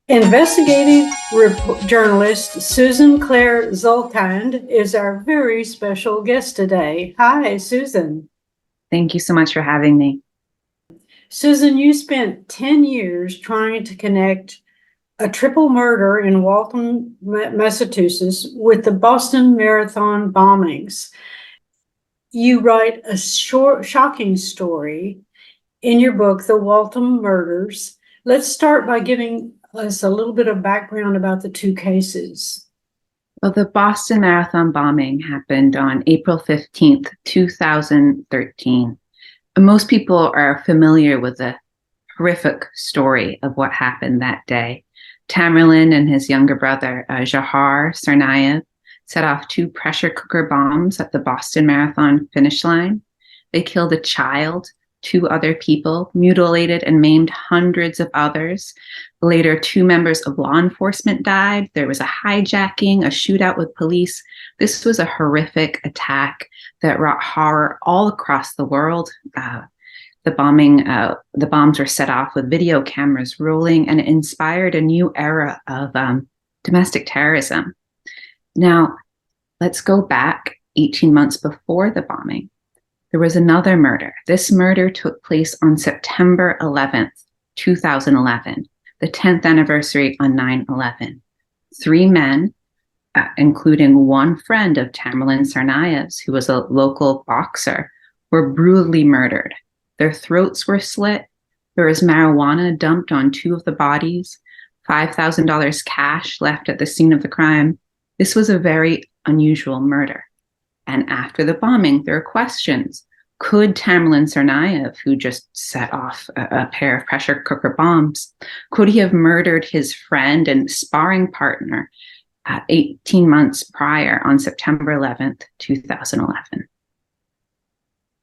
Investigative journalist Susan Clare Zalkind is our very special guest today. Hi, Susan. Thank you so much for having me. Susan, you spent 10 years trying to connect a triple murder in Waltham, Massachusetts with the Boston Marathon bombings. You write a shocking story in your book, The Waltham Murders. Let's start by giving us a little bit of background about the two cases. Well, the Boston Marathon bombing happened on April 15th, 2013. Most people are familiar with the horrific story of what happened that day. Tamerlan and his younger brother, Jahar Tsarnaev, set off 2 pressure cooker bombs at the Boston Marathon finish line. They killed a child, 2 other people, mutilated and maimed hundreds of others. Later, 2 members of law enforcement died. There was a hijacking, a shootout with police. This was a horrific attack that wrought horror all across the world. The bombs were set off with video cameras rolling, and it inspired a new era of domestic terrorism. Now, let's go back 18 months before the bombing. There was another murder. This murder took place on September 11th, 2011, the 10th anniversary on 9/11. 3 men, including one friend of Tamerlan Tsarnaev's, who was a local boxer, were brutally murdered. Their throats were slit. There was marijuana dumped on 2 of the bodies, $5,000 cash left at the scene of the crime. This was a very unusual murder. And after the bombing, there are questions. Could Tamerlan Tsarnaev, who just set off a pair of pressure cooker bombs, could he have murdered his friend and sparring partner 18 months prior on September 11th, 2011?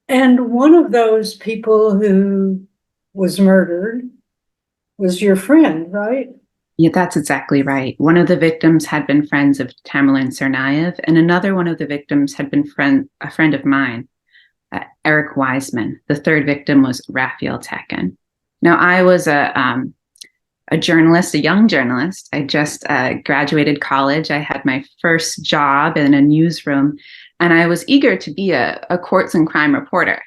And one of those people who was murdered was your friend, right? Yeah, that's exactly right. One of the victims had been friends of Tamerlan Tsarnaev, and another one of the victims had been a friend of mine, Eric Wiseman. The third victim was Raphael Tekin. Now, I was a journalist, a young journalist. I just graduated college. I had my first job in a newsroom, and I was eager to be a courts and crime reporter.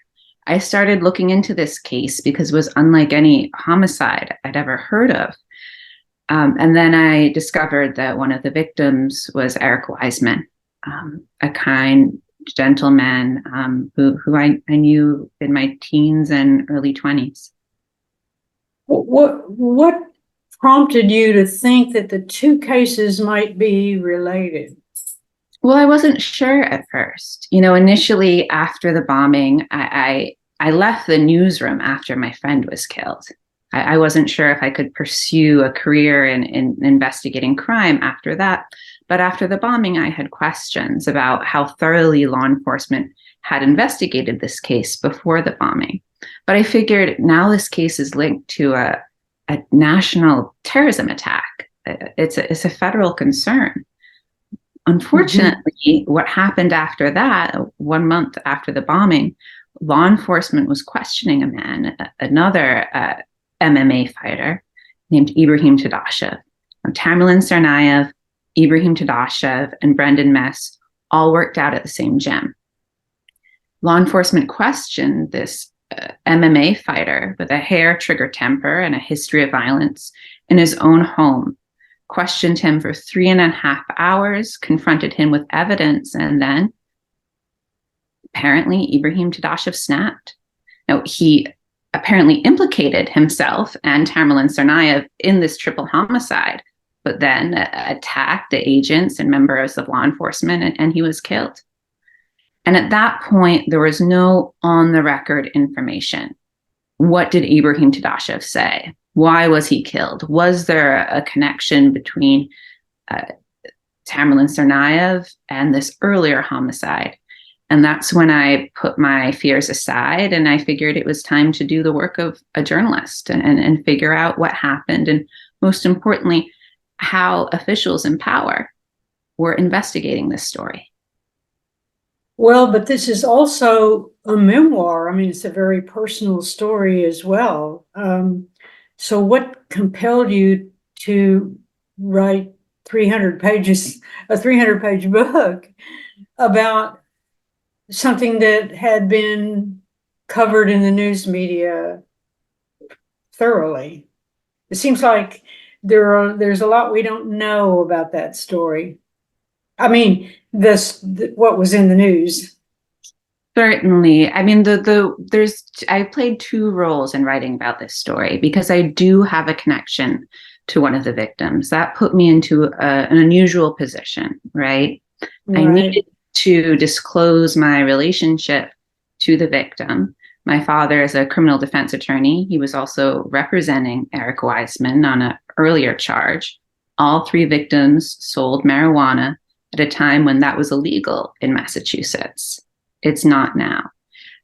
I started looking into this case because it was unlike any homicide I'd ever heard of. And then I discovered that one of the victims was Eric Wiseman, a kind gentleman who I knew in my teens and early 20s. What prompted you to think that the two cases might be related? Well, I wasn't sure at first. Initially after the bombing, I left the newsroom after my friend was killed. I wasn't sure if I could pursue a career in investigating crime after that. But after the bombing, I had questions about how thoroughly law enforcement had investigated this case before the bombing. But I figured now this case is linked to a national terrorism attack. It's a federal concern. Unfortunately, what happened after that, 1 month after the bombing, law enforcement was questioning a man, another MMA fighter named Ibrahim Tadashev. Tamerlan Tsarnaev, Ibrahim Tadashev, and Brendan Mess all worked out at the same gym. Law enforcement questioned this MMA fighter with a hair-trigger temper and a history of violence in his own home, questioned him for 3.5 hours, confronted him with evidence, and then apparently Ibrahim Tadashev snapped. Now, he apparently implicated himself and Tamerlan Tsarnaev in this triple homicide, but then attacked the agents and members of law enforcement, and he was killed. And at that point, there was no on-the-record information. What did Ibrahim Tadashev say? Why was he killed? Was there a connection between Tamerlan Tsarnaev and this earlier homicide? And that's when I put my fears aside and I figured it was time to do the work of a journalist and figure out what happened. And most importantly, how officials in power were investigating this story. Well, but this is also a memoir. I mean, it's a very personal story as well. So what compelled you to write 300 pages, a 300-page book about something that had been covered in the news media thoroughly. It seems like there's a lot we don't know about that story. I mean, what was in the news. Certainly. I mean, I played two roles in writing about this story because I do have a connection to one of the victims. That put me into an unusual position, right? I needed to disclose my relationship to the victim. My father is a criminal defense attorney. He was also representing Eric Wiseman on an earlier charge. All three victims sold marijuana at a time when that was illegal in Massachusetts. It's not now.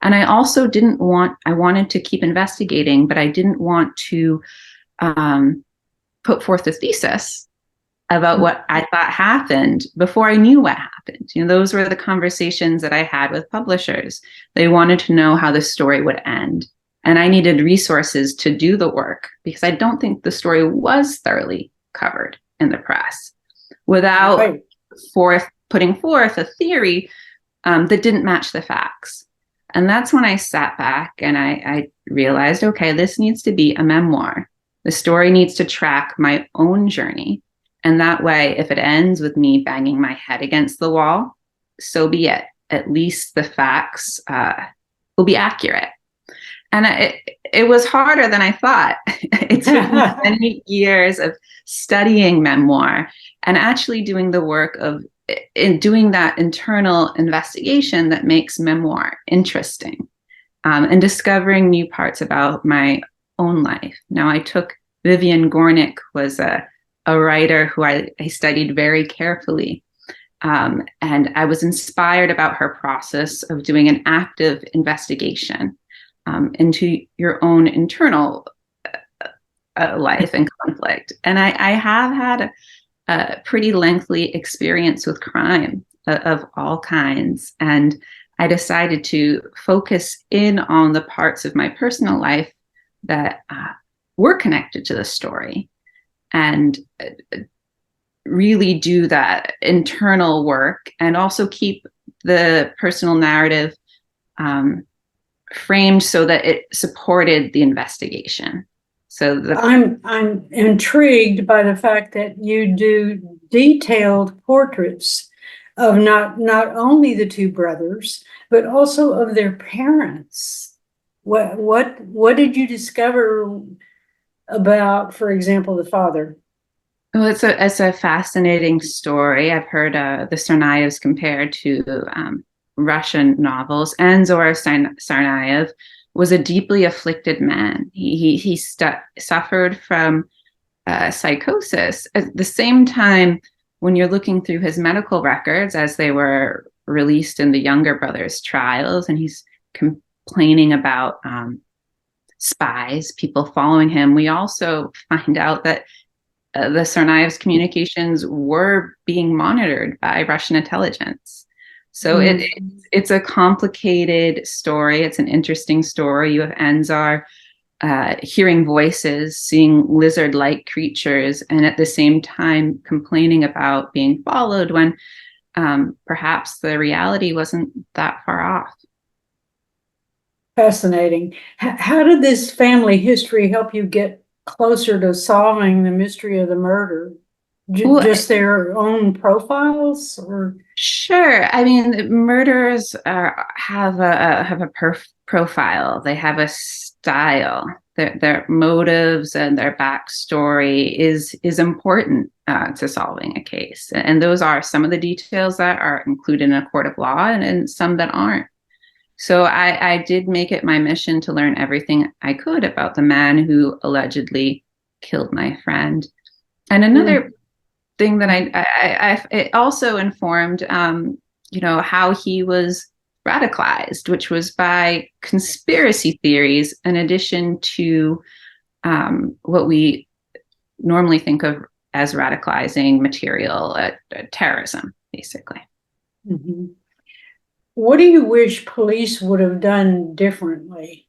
And I also I wanted to keep investigating, but I didn't want to put forth a thesis about what I thought happened before I knew what happened. Those were the conversations that I had with publishers. They wanted to know how the story would end. And I needed resources to do the work because I don't think the story was thoroughly covered in the press without putting forth a theory that didn't match the facts. And that's when I sat back and I realized, okay, this needs to be a memoir. The story needs to track my own journey. And that way, if it ends with me banging my head against the wall, so be it. At least the facts will be accurate. And it was harder than I thought. It took me many years of studying memoir and actually doing the work of doing that internal investigation that makes memoir interesting, and discovering new parts about my own life. Now, Vivian Gornick was a writer who I studied very carefully. And I was inspired about her process of doing an active investigation into your own internal life and conflict. And I have had a pretty lengthy experience with crime of all kinds. And I decided to focus in on the parts of my personal life that were connected to the story and really do that internal work and also keep the personal narrative framed so that it supported the investigation. So I'm intrigued by the fact that you do detailed portraits of not only the two brothers, but also of their parents. What did you discover about, for example, the father? Well, it's a fascinating story. I've heard the Tsarnaevs compared to Russian novels, and Tsarnaev was a deeply afflicted man. He suffered from psychosis. At the same time, when you're looking through his medical records as they were released in the younger brother's trials, and he's complaining about spies, people following him, we also find out that the Tsarnaev's communications were being monitored by Russian intelligence. So it's a complicated story. It's an interesting story. You have Anzar hearing voices, seeing lizard-like creatures, and at the same time complaining about being followed when perhaps the reality wasn't that far off. Fascinating. How did this family history help you get closer to solving the mystery of the murder? Just their own profiles, or? Sure. I mean, murderers have a profile. They have a style. Their motives and their backstory is important to solving a case. And those are some of the details that are included in a court of law, and some that aren't. So I did make it my mission to learn everything I could about the man who allegedly killed my friend. And another thing that it also informed, how he was radicalized, which was by conspiracy theories, in addition to what we normally think of as radicalizing material, terrorism, basically. Mm-hmm. What do you wish police would have done differently?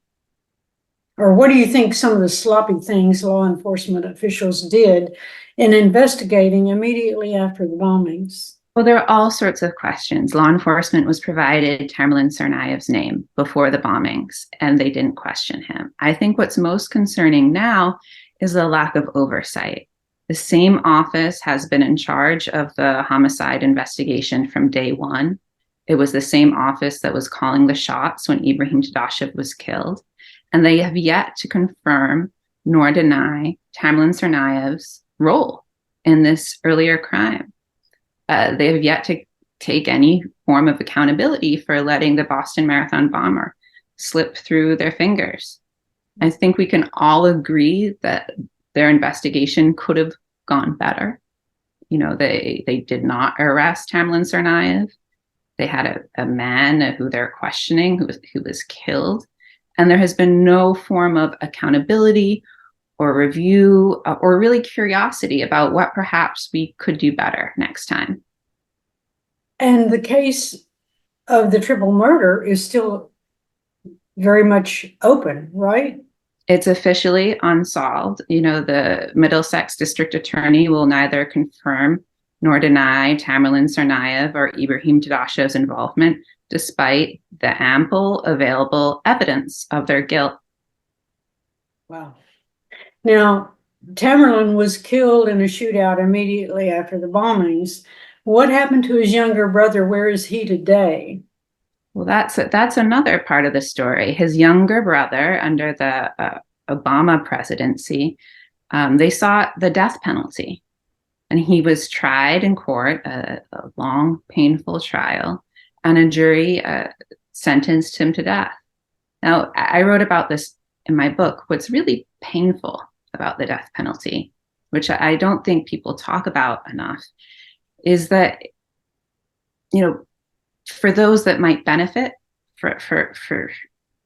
Or what do you think some of the sloppy things law enforcement officials did in investigating immediately after the bombings? Well, there are all sorts of questions. Law enforcement was provided Tamerlan Tsarnaev's name before the bombings, and they didn't question him. I think what's most concerning now is the lack of oversight. The same office has been in charge of the homicide investigation from day one. It was the same office that was calling the shots when Ibrahim Dadashev was killed. And they have yet to confirm nor deny Tamerlan Tsarnaev's role in this earlier crime. They have yet to take any form of accountability for letting the Boston Marathon bomber slip through their fingers. I think we can all agree that their investigation could have gone better. You know, they did not arrest Tamerlan Tsarnaev. They had a man who they're questioning who was killed. And there has been no form of accountability or review or really curiosity about what perhaps we could do better next time. And the case of the triple murder is still very much open, right? It's officially unsolved. You know, the Middlesex District Attorney will neither confirm nor deny Tamerlan Tsarnaev or Ibrahim Dadashev's involvement, despite the ample available evidence of their guilt. Wow. Now, Tamerlan was killed in a shootout immediately after the bombings. What happened to his younger brother? Where is he today? Well, that's another part of the story. His younger brother, under the Obama presidency, they sought the death penalty. And he was tried in court, a long, painful trial, and a jury sentenced him to death. Now, I wrote about this in my book. What's really painful about the death penalty, which I don't think people talk about enough, is that, you know, for those that might benefit for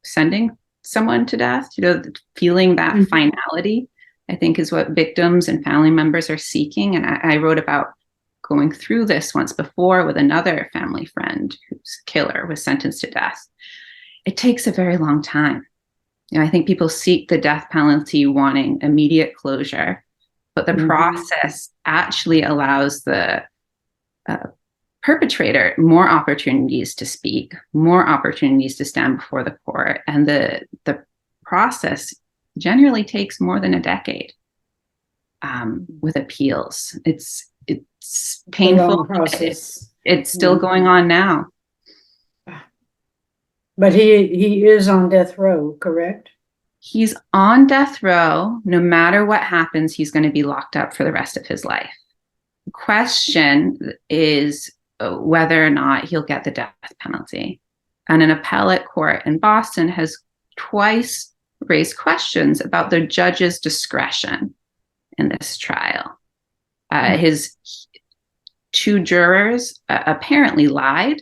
sending someone to death, you know, feeling that finality, I think is what victims and family members are seeking. And I wrote about going through this once before with another family friend whose killer was sentenced to death. It takes a very long time. You know, I think people seek the death penalty wanting immediate closure, but the process actually allows the perpetrator more opportunities to speak, more opportunities to stand before the court, and the process generally takes more than a decade with appeals. It's painful. It's still going on now. But he is on death row, correct? He's on death row. No matter what happens, he's going to be locked up for the rest of his life. The question is whether or not he'll get the death penalty. And an appellate court in Boston has twice raised questions about the judge's discretion in this trial. His two jurors apparently lied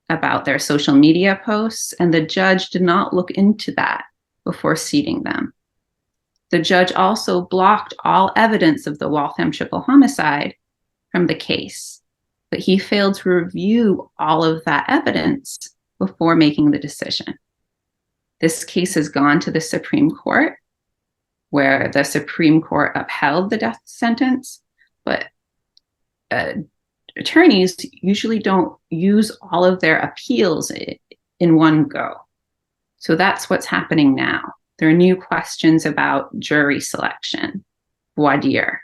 about their social media posts, and the judge did not look into that before seating them. The judge also blocked all evidence of the Waltham triple homicide from the case, but he failed to review all of that evidence before making the decision. This case has gone to the Supreme Court, where the Supreme Court upheld the death sentence, but attorneys usually don't use all of their appeals in one go. So that's what's happening now. There are new questions about jury selection, voir dire,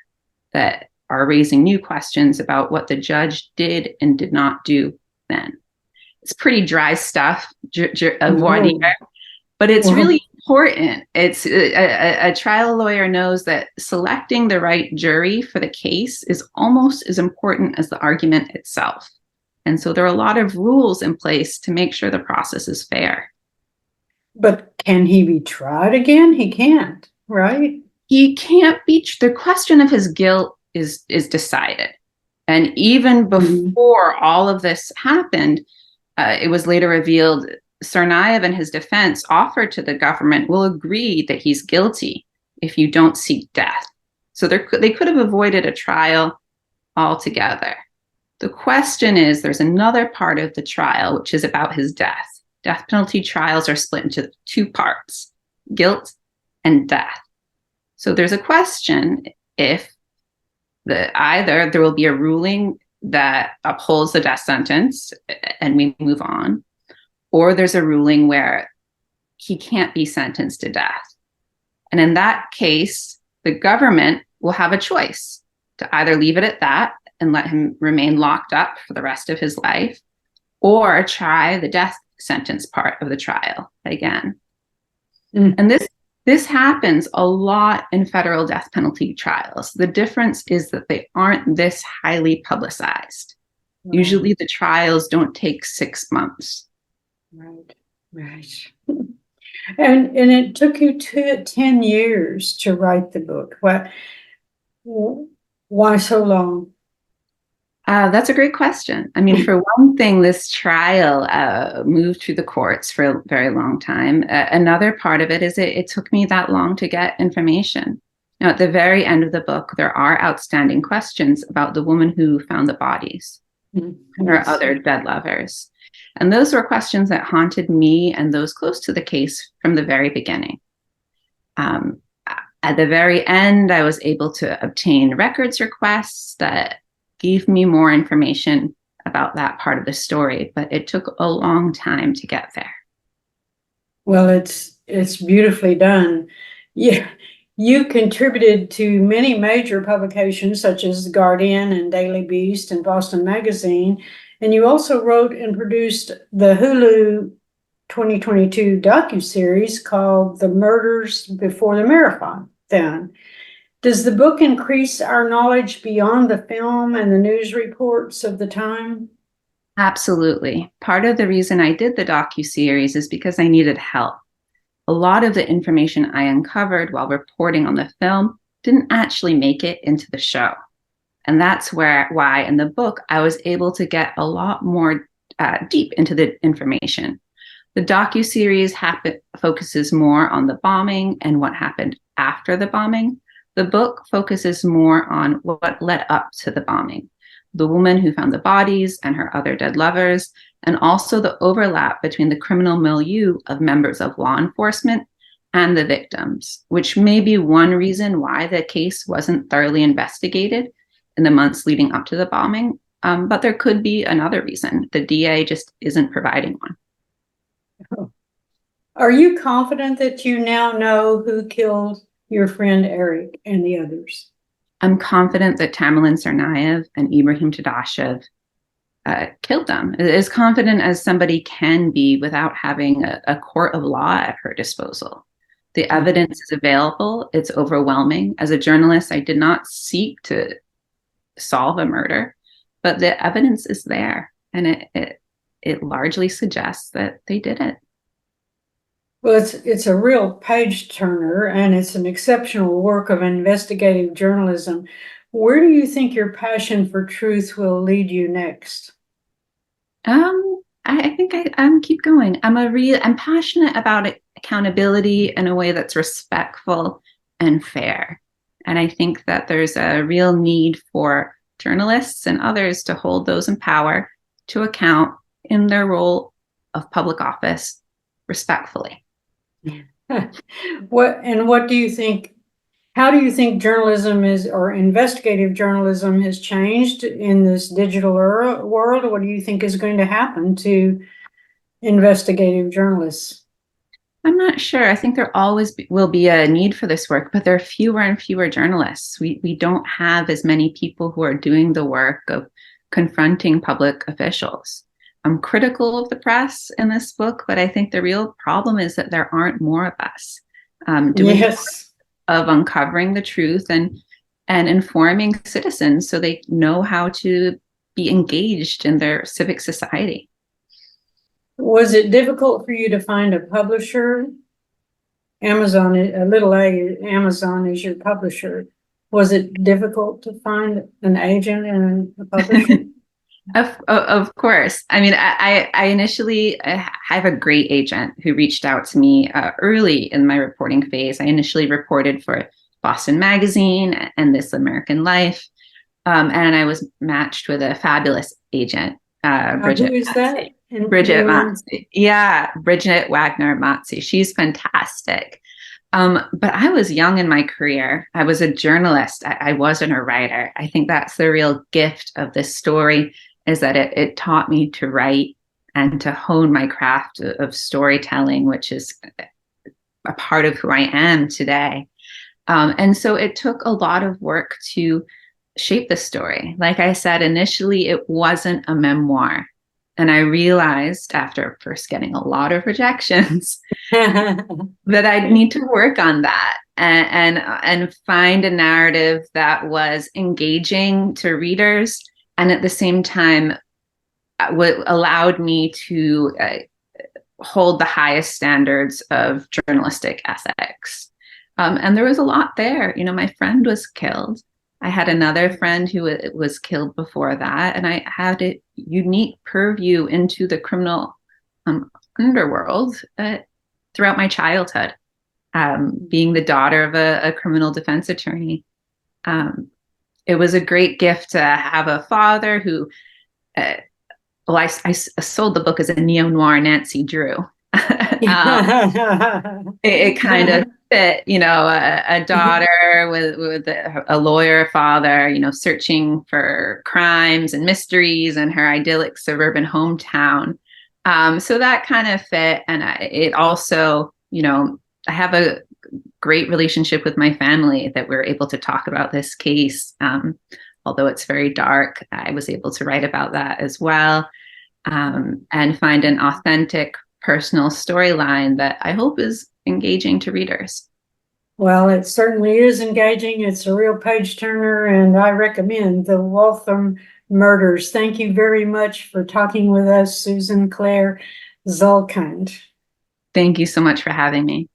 that are raising new questions about what the judge did and did not do then. It's pretty dry stuff, voir dire, but it's really important. It's a trial lawyer knows that selecting the right jury for the case is almost as important as the argument itself. And so there are a lot of rules in place to make sure the process is fair. But can he be tried again? He can't, right? He can't be. The question of his guilt is decided. And even before all of this happened, it was later revealed Tsarnaev and his defense offered to the government will agree that he's guilty if you don't seek death. So they could have avoided a trial altogether. The question is, there's another part of the trial, which is about his death. Death penalty trials are split into two parts, guilt and death. So there's a question if either there will be a ruling that upholds the death sentence and we move on, or there's a ruling where he can't be sentenced to death. And in that case, the government will have a choice to either leave it at that and let him remain locked up for the rest of his life, or try the death sentence part of the trial again. And this happens a lot in federal death penalty trials. The difference is that they aren't this highly publicized. Right. Usually the trials don't take 6 months. Right. And it took you 10 years to write the book. Why so long? That's a great question. I mean, for one thing, this trial moved through the courts for a very long time. Another part of it is it took me that long to get information. Now, at the very end of the book, there are outstanding questions about the woman who found the bodies and her other dead lovers. And those were questions that haunted me and those close to the case from the very beginning. At the very end, I was able to obtain records requests that gave me more information about that part of the story, but it took a long time to get there. Well, it's beautifully done. Yeah, you contributed to many major publications such as The Guardian and Daily Beast and Boston Magazine, and you also wrote and produced the Hulu 2022 docuseries called The Murders Before the Marathon. Does the book increase our knowledge beyond the film and the news reports of the time? Absolutely. Part of the reason I did the docuseries is because I needed help. A lot of the information I uncovered while reporting on the film didn't actually make it into the show. And that's why in the book, I was able to get a lot more deep into the information. The docuseries focuses more on the bombing and what happened after the bombing. The book focuses more on what led up to the bombing, the woman who found the bodies and her other dead lovers, and also the overlap between the criminal milieu of members of law enforcement and the victims, which may be one reason why the case wasn't thoroughly investigated in the months leading up to the bombing. But there could be another reason. The DA just isn't providing one. Are you confident that you now know who killed your friend Eric and the others? I'm confident that Tamerlan Tsarnaev and Ibrahim Tadashev killed them, as confident as somebody can be without having a court of law at her disposal. The evidence is available. It's overwhelming. As a journalist, I did not seek to solve a murder, but the evidence is there, and it largely suggests that they did it. Well, it's a real page turner, and it's an exceptional work of investigative journalism. Where do you think your passion for truth will lead you next? I think I'm keep going. I'm passionate about accountability in a way that's respectful and fair. And I think that there's a real need for journalists and others to hold those in power to account in their role of public office respectfully. What do you think? How do you think journalism or investigative journalism has changed in this digital world? What do you think is going to happen to investigative journalists? I'm not sure. I think there always will be a need for this work, but there are fewer and fewer journalists. We don't have as many people who are doing the work of confronting public officials. I'm critical of the press in this book, but I think the real problem is that there aren't more of us doing of uncovering the truth and informing citizens so they know how to be engaged in their civic society. Was it difficult for you to find a publisher? Amazon is your publisher. Was it difficult to find an agent and a publisher? Of course. I mean, I initially have a great agent who reached out to me early in my reporting phase. I initially reported for Boston Magazine and This American Life, and I was matched with a fabulous agent, Bridget. Who is that? Bridget Matzi. Yeah, Bridget Wagner Matzi. She's fantastic. But I was young in my career. I was a journalist. I wasn't a writer. I think that's the real gift of this story, is that it taught me to write and to hone my craft of storytelling, which is a part of who I am today. And so it took a lot of work to shape the story. Like I said, initially, it wasn't a memoir. And I realized after first getting a lot of rejections that I need to work on that and find a narrative that was engaging to readers and at the same time what allowed me to hold the highest standards of journalistic ethics. And there was a lot there. You know, my friend was killed. I had another friend who was killed before that, and I had a unique purview into the criminal underworld throughout my childhood, being the daughter of a criminal defense attorney. It was a great gift to have a father who, well, I sold the book as a neo-noir Nancy Drew. It kind of fit, you know, a daughter with a lawyer father, you know, searching for crimes and mysteries in her idyllic suburban hometown. So that kind of fit. And it also, you know, I have a great relationship with my family that we're able to talk about this case. Although it's very dark, I was able to write about that as well, and find an authentic personal storyline that I hope is engaging to readers. Well, it certainly is engaging. It's a real page turner, and I recommend the Waltham Murders. Thank you very much for talking with us, Susan Clare Zalkind. Thank you so much for having me.